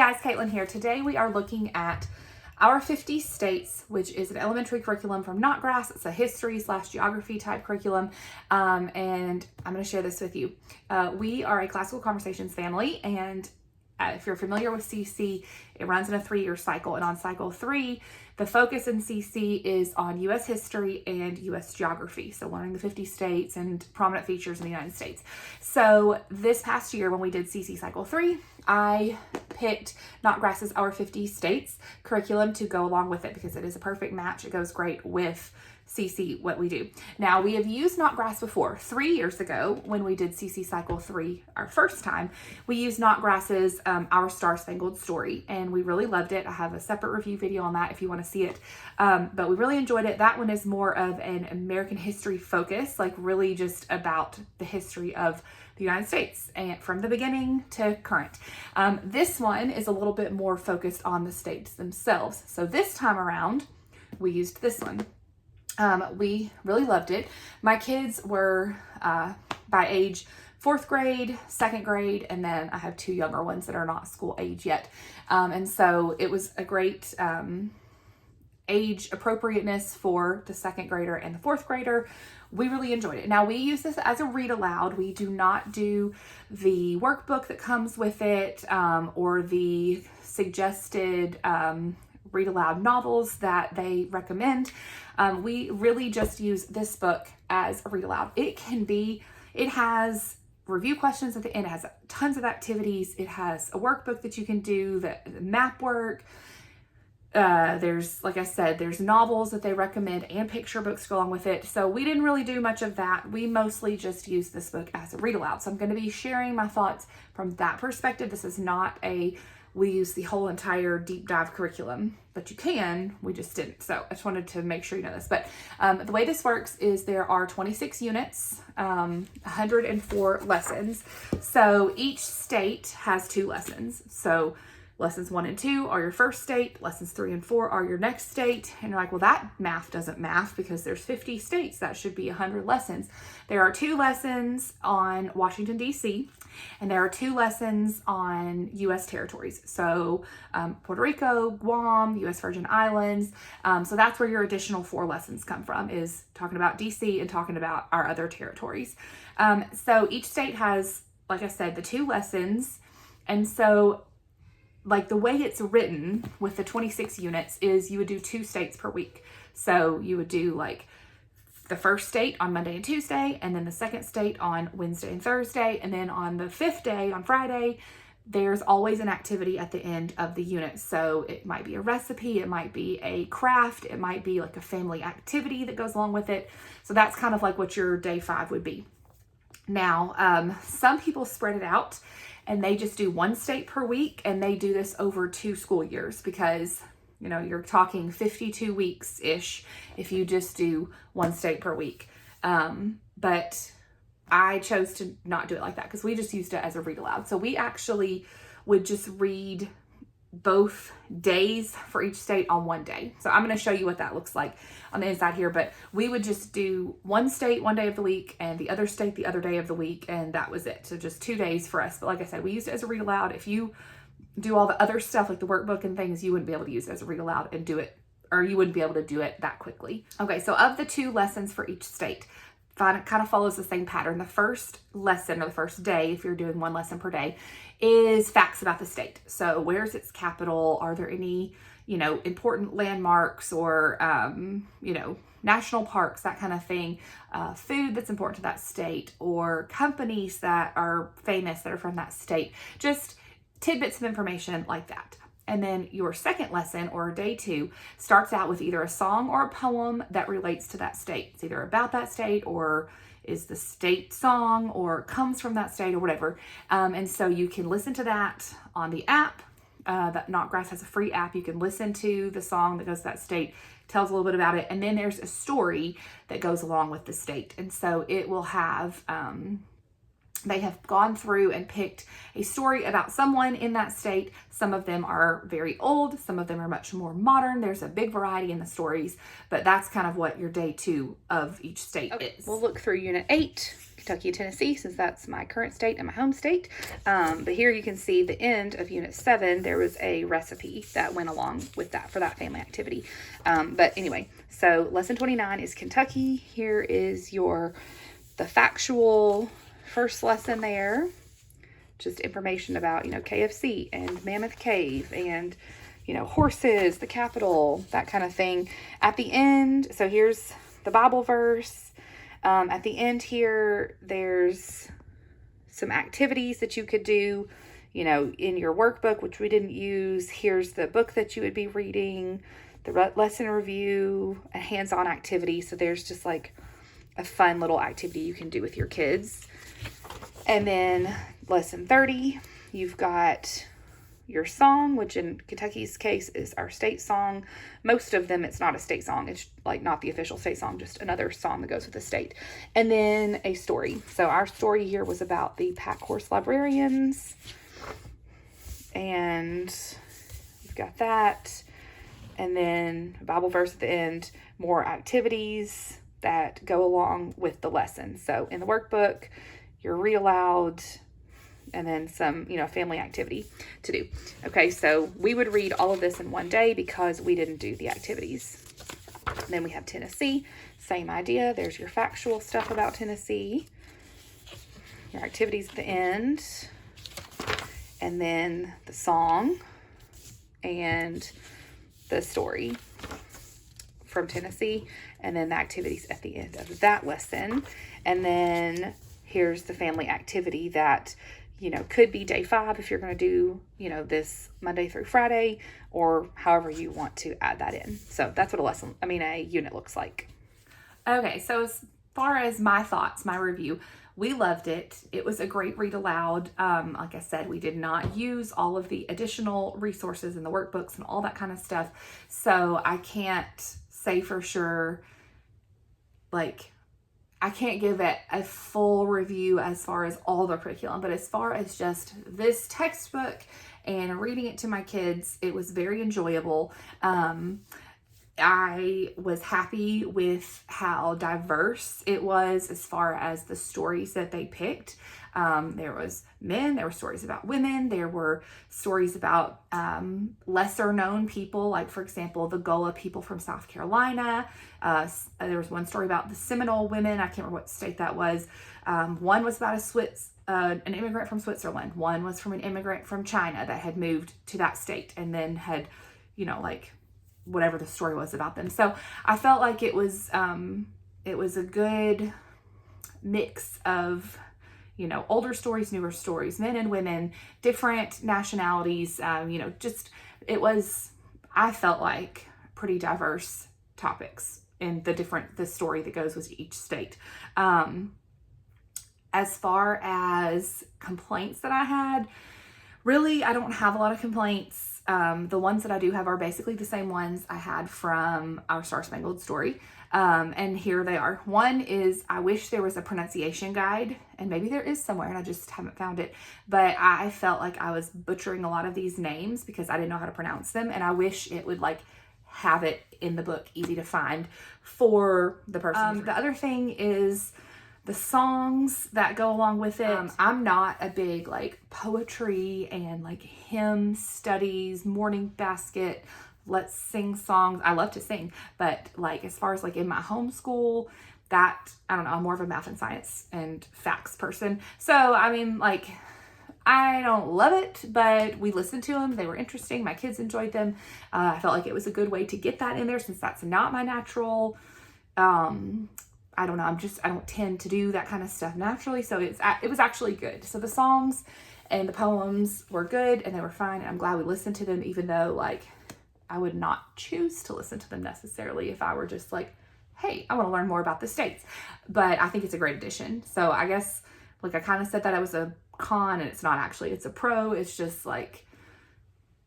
guys, Caitlin here. Today we are looking at Our 50 States, which is an elementary curriculum from Notgrass. It's a history/geography type curriculum, and I'm going to share this with you. We are a classical conversations family, and if you're familiar with CC, it runs in a 3-year cycle, and on cycle 3, the focus in CC is on U.S. history and U.S. geography, so learning the 50 states and prominent features in the United States. So this past year when we did CC cycle 3, I picked Notgrass's Our 50 States curriculum to go along with it because it is a perfect match. It goes great with CC, what we do. Now, we have used Notgrass before. 3 years ago, when we did CC Cycle 3, our first time, we used Notgrass's Our Star Spangled Story, and we really loved it. I have a separate review video on that if you want to see it, but we really enjoyed it. That one is more of an American history focus, like really just about the history of the United States and from the beginning to current. This one is a little bit more focused on the states themselves. So this time around, we used this one. We really loved it. My kids were by age 4th grade, 2nd grade, and then I have 2 younger ones that are not school age yet. And so it was a great age appropriateness for the 2nd grader and the 4th grader. We really enjoyed it. Now, we use this as a read aloud. We do not do the workbook that comes with it or the suggested read aloud novels that they recommend. We really just use this book as a read aloud. It has review questions at the end. It has tons of activities. It has a workbook that you can do, the map work. There's, like I said, there's novels that they recommend and picture books to go along with it. So we didn't really do much of that. We mostly just use this book as a read aloud. So I'm going to be sharing my thoughts from that perspective. This is not we use the whole entire deep dive curriculum, but you can, we just didn't. So I just wanted to make sure you know this. But the way this works is there are 26 units, 104 lessons. So each state has 2 lessons. So lessons 1 and 2 are your first state. Lessons 3 and 4 are your next state. And you're like, well, that math doesn't math because there's 50 states. That should be 100 lessons. There are 2 lessons on Washington, D.C., and there are 2 lessons on U.S. territories. So Puerto Rico, Guam, U.S. Virgin Islands. So that's where your additional 4 lessons come from, is talking about D.C. and talking about our other territories. So each state has, like I said, the 2 lessons. And so like the way it's written with the 26 units is you would do 2 states per week. So you would do like the first state on Monday and Tuesday, and then the second state on Wednesday and Thursday. And then on the 5th day on Friday, there's always an activity at the end of the unit. So it might be a recipe, it might be a craft, it might be like a family activity that goes along with it. So that's kind of like what your day 5 would be. Now, some people spread it out and they just do 1 state per week, and they do this over 2 school years because, you know, you're talking 52 weeks-ish if you just do 1 state per week. But I chose to not do it like that because we just used it as a read aloud. So we actually would just read both days for each state on 1 day. So I'm going to show you what that looks like on the inside here, but we would just do 1 state 1 day of the week and the other state the other day of the week, and that was it. So just 2 days for us. But like I said, we used it as a read aloud. If you do all the other stuff like the workbook and things, you wouldn't be able to use it as a read aloud and do it, or you wouldn't be able to do it that quickly. Okay, so of the 2 lessons for each state, it kind of follows the same pattern. The first lesson, or the first day, if you're doing 1 lesson per day, is facts about the state. So where's its capital? Are there any, important landmarks or, national parks, that kind of thing, food that's important to that state, or companies that are famous that are from that state, just tidbits of information like that. And then your second lesson, or day 2, starts out with either a song or a poem that relates to that state. It's either about that state, or is the state song, or comes from that state, or whatever. And so you can listen to that on the app. That Notgrass has a free app. You can listen to the song that goes to that state, tells a little bit about it. And then there's a story that goes along with the state. And so it will have they have gone through and picked a story about someone in that state. Some of them are very old, some of them are much more modern. There's a big variety in the stories, but that's kind of what your day 2 of each state is. We'll look through Unit 8 Kentucky and Tennessee, since that's my current state and my home state. But here you can see the end of Unit 7, there was a recipe that went along with that for that family activity. But anyway, so lesson 29 is Kentucky. Here is the factual first lesson there. Just information about, KFC and Mammoth Cave and, horses, the Capitol, that kind of thing. At the end, so here's the Bible verse. At the end here, there's some activities that you could do, in your workbook, which we didn't use. Here's the book that you would be reading, the lesson review, a hands-on activity. So there's just like a fun little activity you can do with your kids. And then lesson 30, you've got your song, which in Kentucky's case is our state song. Most of them, it's not a state song. It's like not the official state song, just another song that goes with the state. And then a story. So our story here was about the pack horse librarians. And we've got that. And then a Bible verse at the end, more activities that go along with the lesson. So in the workbook, your read aloud, and then some, family activity to do. Okay, so we would read all of this in one day because we didn't do the activities. And then we have Tennessee, same idea. There's your factual stuff about Tennessee, your activities at the end, and then the song and the story from Tennessee, and then the activities at the end of that lesson. And then here's the family activity that, could be day 5 if you're going to do, this Monday through Friday, or however you want to add that in. So that's what a unit looks like. Okay, so as far as my thoughts, my review, we loved it. It was a great read aloud. Like I said, we did not use all of the additional resources in the workbooks and all that kind of stuff. So I can't say for sure, I can't give it a full review as far as all the curriculum, but as far as just this textbook and reading it to my kids, it was very enjoyable. I was happy with how diverse it was as far as the stories that they picked. There was men, there were stories about women, there were stories about lesser known people, like for example, the Gullah people from South Carolina. There was one story about the Seminole women. I can't remember what state that was. One was about an immigrant from Switzerland. One was from an immigrant from China that had moved to that state and then had, whatever the story was about them. So I felt like it was a good mix of, older stories, newer stories, men and women, different nationalities, I felt like pretty diverse topics in the story that goes with each state. As far as complaints that I had, really, I don't have a lot of complaints. The ones that I do have are basically the same ones I had from our Star Spangled Story. And here they are. One is, I wish there was a pronunciation guide, and maybe there is somewhere and I just haven't found it, but I felt like I was butchering a lot of these names because I didn't know how to pronounce them, and I wish it would have it in the book easy to find for the person. The other thing is the songs that go along with it. I'm not a big poetry and hymn studies, morning basket, let's sing songs. I love to sing, but as far as in my homeschool, that, I don't know, I'm more of a math and science and facts person. So, I don't love it, but we listened to them. They were interesting. My kids enjoyed them. I felt like it was a good way to get that in there since that's not my natural, I don't know. I don't tend to do that kind of stuff naturally. So it was actually good. So the songs and the poems were good and they were fine. And I'm glad we listened to them, even though I would not choose to listen to them necessarily if I were just hey, I want to learn more about the states. But I think it's a great addition. So I guess I kind of said that it was a con, and it's not actually. It's a pro. It's just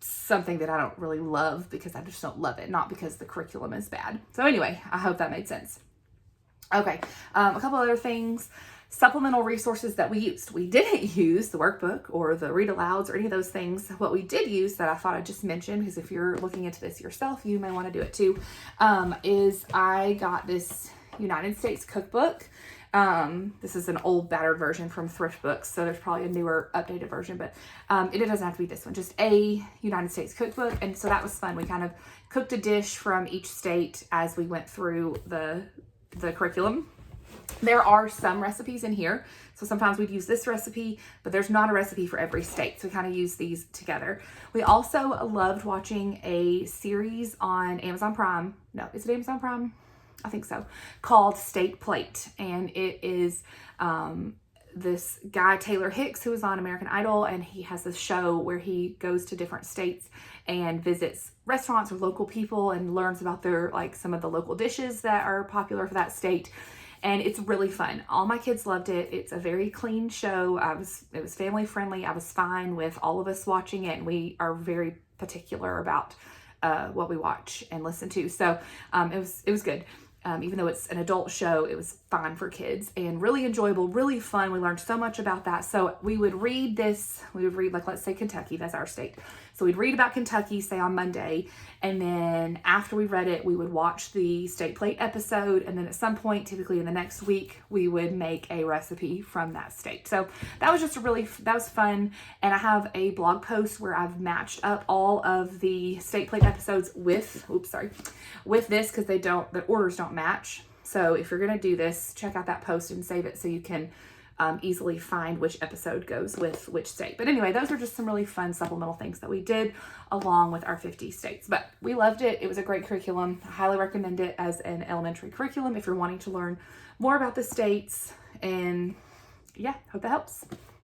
something that I don't really love because I just don't love it, not because the curriculum is bad. So anyway, I hope that made sense. Okay, a couple other things. Supplemental resources that we used. We didn't use the workbook or the read alouds or any of those things. What we did use that I thought I'd just mention, because if you're looking into this yourself, you may want to do it too, is I got this United States cookbook. This is an old battered version from Thrift Books, so there's probably a newer updated version, but it doesn't have to be this one, just a United States cookbook. And so that was fun. We kind of cooked a dish from each state as we went through the curriculum. There are some recipes in here, so sometimes we'd use this recipe, but there's not a recipe for every state, so we kind of use these together. We also loved watching a series on Amazon Prime. No, is it Amazon Prime? I think so, called State Plate. And it is this guy, Taylor Hicks, who is on American Idol, and he has this show where he goes to different states and visits restaurants or local people and learns about their, like, some of the local dishes that are popular for that state. And it's really fun. All my kids loved it. It's a very clean show. It was family friendly. I was fine with all of us watching it, and we are very particular about what we watch and listen to. So it was good. Even though it's an adult show, it was fine for kids and really enjoyable, really fun. We learned so much about that. So we would read this, like, let's say Kentucky, that's our state. So we'd read about Kentucky, say on Monday, and then after we read it, we would watch the State Plate episode, and then at some point, typically in the next week, we would make a recipe from that state. So that was just that was fun. And I have a blog post where I've matched up all of the State Plate episodes with this, because the orders don't match. So if you're going to do this, check out that post and save it so you can easily find which episode goes with which state. But anyway, those are just some really fun supplemental things that we did along with our 50 states. But we loved it. It was a great curriculum. I highly recommend it as an elementary curriculum if you're wanting to learn more about the states. And yeah, hope that helps.